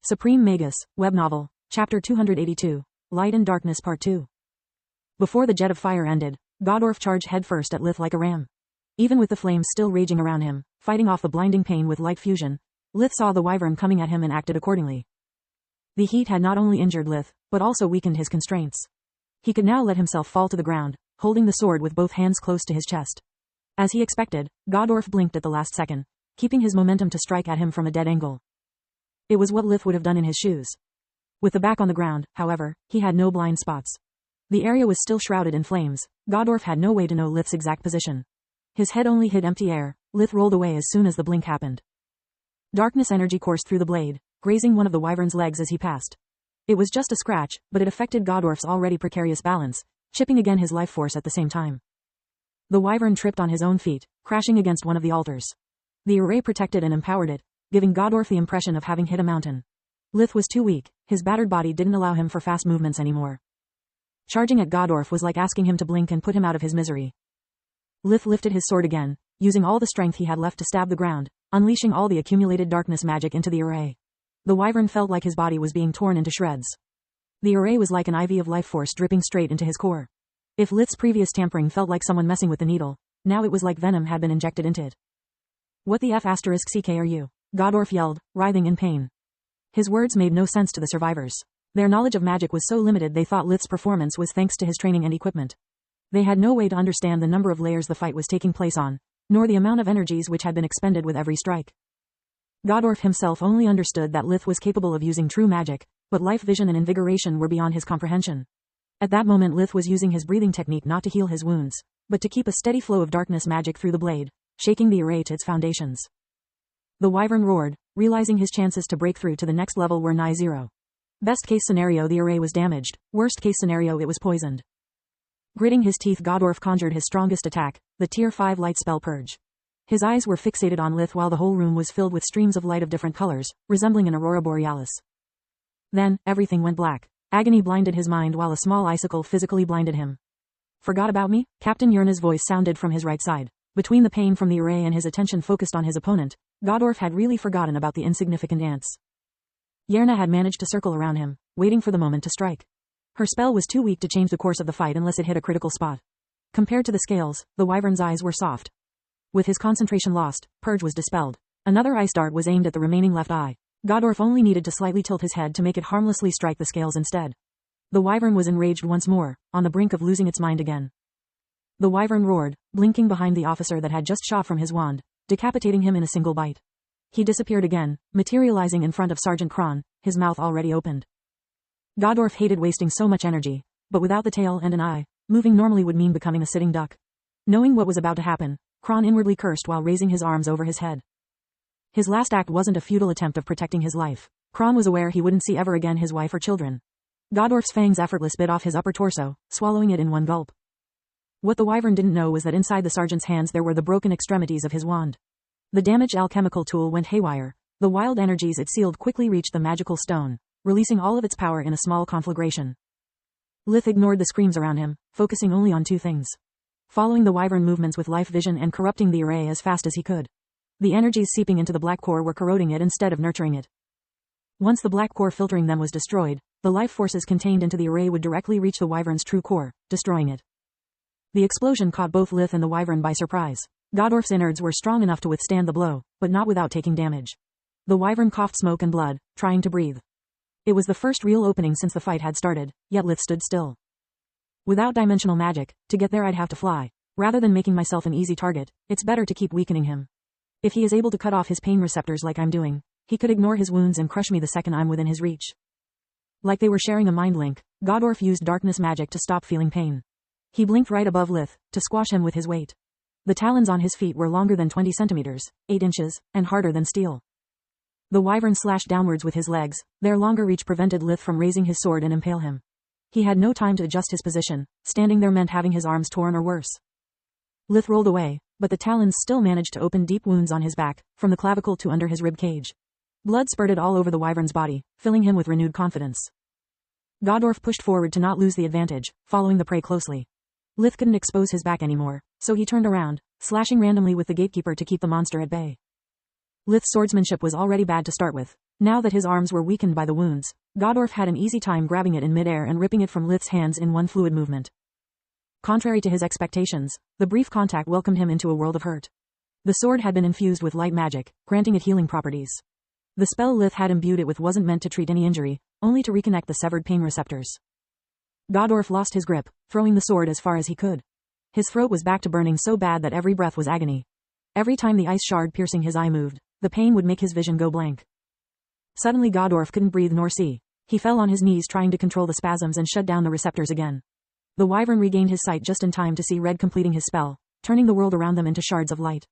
Supreme Magus, Web Novel, Chapter 282, Light and Darkness Part 2. Before the jet of fire ended, Godorf charged headfirst at Lith like a ram. Even with the flames still raging around him, fighting off the blinding pain with light fusion, Lith saw the wyvern coming at him and acted accordingly. The heat had not only injured Lith, but also weakened his constraints. He could now let himself fall to the ground, holding the sword with both hands close to his chest. As he expected, Godorf blinked at the last second, keeping his momentum to strike at him from a dead angle. It was what Lith would have done in his shoes. With the back on the ground, however, he had no blind spots. The area was still shrouded in flames. Godorf had no way to know Lith's exact position. His head only hit empty air. Lith rolled away as soon as the blink happened. Darkness energy coursed through the blade, grazing one of the wyvern's legs as he passed. It was just a scratch, but it affected Godorf's already precarious balance, chipping again his life force at the same time. The wyvern tripped on his own feet, crashing against one of the altars. The array protected and empowered it, giving Godorf the impression of having hit a mountain. Lith was too weak. His battered body didn't allow him for fast movements anymore. Charging at Godorf was like asking him to blink and put him out of his misery. Lith lifted his sword again, using all the strength he had left to stab the ground, unleashing all the accumulated darkness magic into the array. The wyvern felt like his body was being torn into shreds. The array was like an IV of life force dripping straight into his core. If Lith's previous tampering felt like someone messing with the needle, now it was like venom had been injected into it. "What the F***ck are you?" Godorf yelled, writhing in pain. His words made no sense to the survivors. Their knowledge of magic was so limited they thought Lith's performance was thanks to his training and equipment. They had no way to understand the number of layers the fight was taking place on, nor the amount of energies which had been expended with every strike. Godorf himself only understood that Lith was capable of using true magic, but life vision and invigoration were beyond his comprehension. At that moment Lith was using his breathing technique not to heal his wounds, but to keep a steady flow of darkness magic through the blade, shaking the array to its foundations. The wyvern roared, realizing his chances to break through to the next level were nigh zero. Best case scenario, the array was damaged. Worst case scenario, it was poisoned. Gritting his teeth, Godorf conjured his strongest attack, the Tier 5 light spell Purge. His eyes were fixated on Lith while the whole room was filled with streams of light of different colors, resembling an aurora borealis. Then, everything went black. Agony blinded his mind while a small icicle physically blinded him. "Forgot about me?" Captain Yerna's voice sounded from his right side. Between the pain from the array and his attention focused on his opponent, Godorf had really forgotten about the insignificant ants. Yerna had managed to circle around him, waiting for the moment to strike. Her spell was too weak to change the course of the fight unless it hit a critical spot. Compared to the scales, the wyvern's eyes were soft. With his concentration lost, Purge was dispelled. Another ice dart was aimed at the remaining left eye. Godorf only needed to slightly tilt his head to make it harmlessly strike the scales instead. The wyvern was enraged once more, on the brink of losing its mind again. The wyvern roared, blinking behind the officer that had just shot from his wand, decapitating him in a single bite. He disappeared again, materializing in front of Sergeant Kron, his mouth already opened. Godorf hated wasting so much energy, but without the tail and an eye, moving normally would mean becoming a sitting duck. Knowing what was about to happen, Kron inwardly cursed while raising his arms over his head. His last act wasn't a futile attempt of protecting his life. Kron was aware he wouldn't see ever again his wife or children. Godorf's fangs effortless bit off his upper torso, swallowing it in one gulp. What the wyvern didn't know was that inside the sergeant's hands there were the broken extremities of his wand. The damaged alchemical tool went haywire. The wild energies it sealed quickly reached the magical stone, releasing all of its power in a small conflagration. Lith ignored the screams around him, focusing only on two things: following the wyvern movements with life vision and corrupting the array as fast as he could. The energies seeping into the black core were corroding it instead of nurturing it. Once the black core filtering them was destroyed, the life forces contained into the array would directly reach the wyvern's true core, destroying it. The explosion caught both Lith and the wyvern by surprise. Godorf's innards were strong enough to withstand the blow, but not without taking damage. The wyvern coughed smoke and blood, trying to breathe. It was the first real opening since the fight had started, yet Lith stood still. "Without dimensional magic, to get there I'd have to fly. Rather than making myself an easy target, it's better to keep weakening him. If he is able to cut off his pain receptors like I'm doing, he could ignore his wounds and crush me the second I'm within his reach." Like they were sharing a mind link, Godorf used darkness magic to stop feeling pain. He blinked right above Lith, to squash him with his weight. The talons on his feet were longer than 20 centimeters, 8 inches, and harder than steel. The wyvern slashed downwards with his legs. Their longer reach prevented Lith from raising his sword and impale him. He had no time to adjust his position. Standing there meant having his arms torn or worse. Lith rolled away, but the talons still managed to open deep wounds on his back, from the clavicle to under his rib cage. Blood spurted all over the wyvern's body, filling him with renewed confidence. Godorf pushed forward to not lose the advantage, following the prey closely. Lith couldn't expose his back anymore, so he turned around, slashing randomly with the gatekeeper to keep the monster at bay. Lith's swordsmanship was already bad to start with. Now that his arms were weakened by the wounds, Godorf had an easy time grabbing it in midair and ripping it from Lith's hands in one fluid movement. Contrary to his expectations, the brief contact welcomed him into a world of hurt. The sword had been infused with light magic, granting it healing properties. The spell Lith had imbued it with wasn't meant to treat any injury, only to reconnect the severed pain receptors. Godorf lost his grip, throwing the sword as far as he could. His throat was back to burning so bad that every breath was agony. Every time the ice shard piercing his eye moved, the pain would make his vision go blank. Suddenly Godorf couldn't breathe nor see. He fell on his knees trying to control the spasms and shut down the receptors again. The wyvern regained his sight just in time to see Red completing his spell, turning the world around them into shards of light.